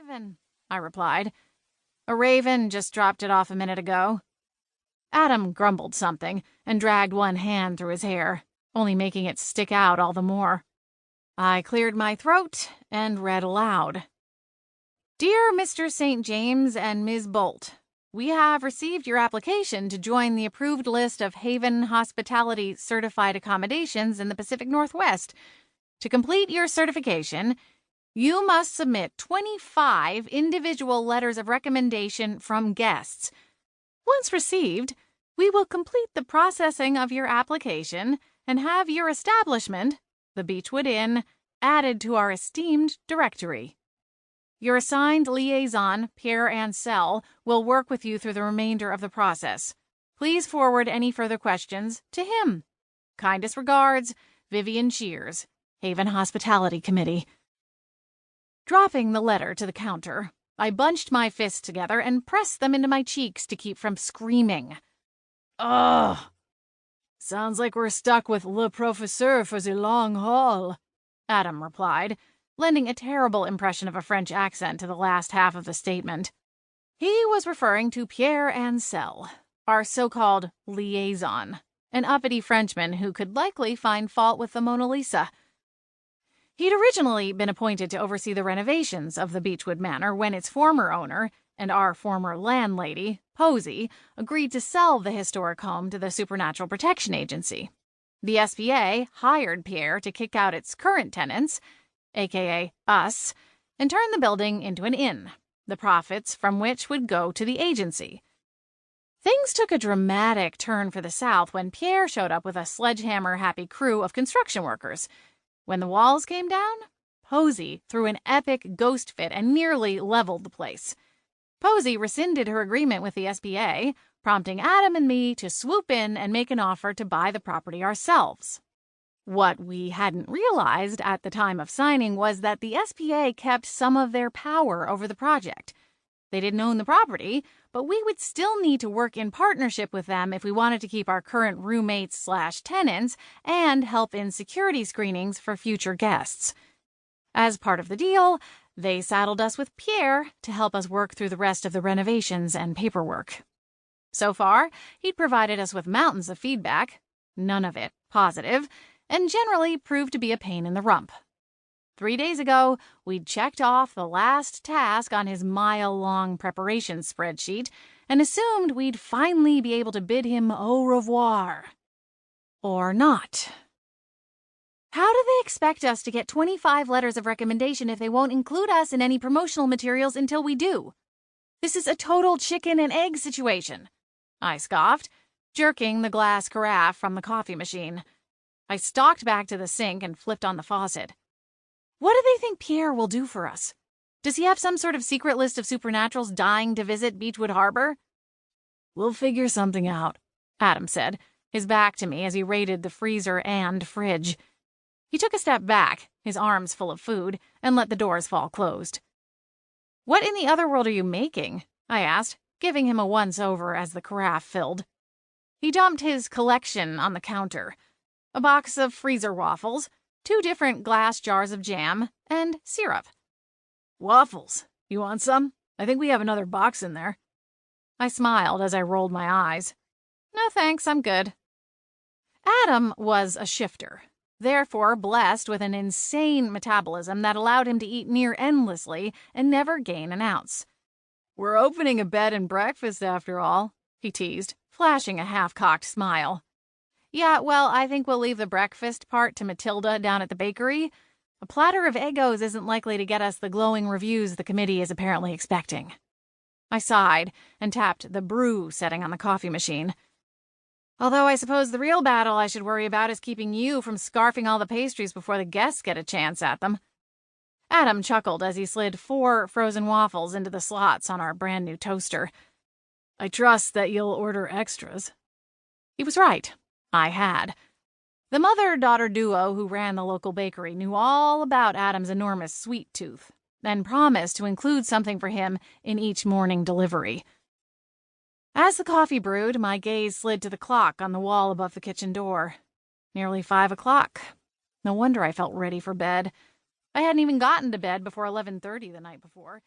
raven, I replied. A raven just dropped it off a minute ago. Adam grumbled something and dragged one hand through his hair, only making it stick out all the more. I cleared my throat and read aloud. Dear Mr. St. James and Ms. Bolt, we have received your application to join the approved list of Haven Hospitality certified accommodations in the Pacific Northwest. To complete your certification, you must submit 25 individual letters of recommendation from guests. Once received, we will complete the processing of your application and have your establishment, the Beechwood Inn, added to our esteemed directory. Your assigned liaison, Pierre Ansel, will work with you through the remainder of the process. Please forward any further questions to him. Kindest regards, Vivian Shears, Haven Hospitality Committee. Dropping the letter to the counter, I bunched my fists together and pressed them into my cheeks to keep from screaming. Ugh! Sounds like we're stuck with Le Professeur for the long haul, Adam replied, lending a terrible impression of a French accent to the last half of the statement. He was referring to Pierre Ansel, our so-called liaison, an uppity Frenchman who could likely find fault with the Mona Lisa. He'd originally been appointed to oversee the renovations of the Beechwood Manor when its former owner and our former landlady, Posey, agreed to sell the historic home to the Supernatural Protection Agency. The SPA hired Pierre to kick out its current tenants, aka us, and turn the building into an inn, the profits from which would go to the agency. Things took a dramatic turn for the South when Pierre showed up with a sledgehammer-happy crew of construction workers. When the walls came down, Posey threw an epic ghost fit and nearly leveled the place. Posey rescinded her agreement with the SPA, prompting Adam and me to swoop in and make an offer to buy the property ourselves. What we hadn't realized at the time of signing was that the SPA kept some of their power over the project. They didn't own the property, but we would still need to work in partnership with them if we wanted to keep our current roommates/tenants and help in security screenings for future guests. As part of the deal, they saddled us with Pierre to help us work through the rest of the renovations and paperwork. So far, he'd provided us with mountains of feedback, none of it positive, and generally proved to be a pain in the rump. 3 days ago, we'd checked off the last task on his mile-long preparation spreadsheet and assumed we'd finally be able to bid him au revoir. Or not. How do they expect us to get 25 letters of recommendation if they won't include us in any promotional materials until we do? This is a total chicken and egg situation, I scoffed, jerking the glass carafe from the coffee machine. I stalked back to the sink and flipped on the faucet. What do they think Pierre will do for us? Does he have some sort of secret list of supernaturals dying to visit Beechwood Harbor? We'll figure something out, Adam said, his back to me as he raided the freezer and fridge. He took a step back, his arms full of food, and let the doors fall closed. What in the other world are you making? I asked, giving him a once-over as the carafe filled. He dumped his collection on the counter. A box of freezer waffles, 2 different glass jars of jam, and syrup. Waffles? You want some? I think we have another box in there. I smiled as I rolled my eyes. No thanks, I'm good. Adam was a shifter, therefore blessed with an insane metabolism that allowed him to eat near endlessly and never gain an ounce. We're opening a bed and breakfast after all, he teased, flashing a half-cocked smile. Yeah, well, I think we'll leave the breakfast part to Matilda down at the bakery. A platter of Eggos isn't likely to get us the glowing reviews the committee is apparently expecting. I sighed and tapped the brew setting on the coffee machine. Although I suppose the real battle I should worry about is keeping you from scarfing all the pastries before the guests get a chance at them. Adam chuckled as he slid 4 frozen waffles into the slots on our brand new toaster. I trust that you'll order extras. He was right. I had. The mother-daughter duo who ran the local bakery knew all about Adam's enormous sweet tooth and promised to include something for him in each morning delivery. As the coffee brewed, my gaze slid to the clock on the wall above the kitchen door. Nearly 5 o'clock. No wonder I felt ready for bed. I hadn't even gotten to bed before 11:30 the night before.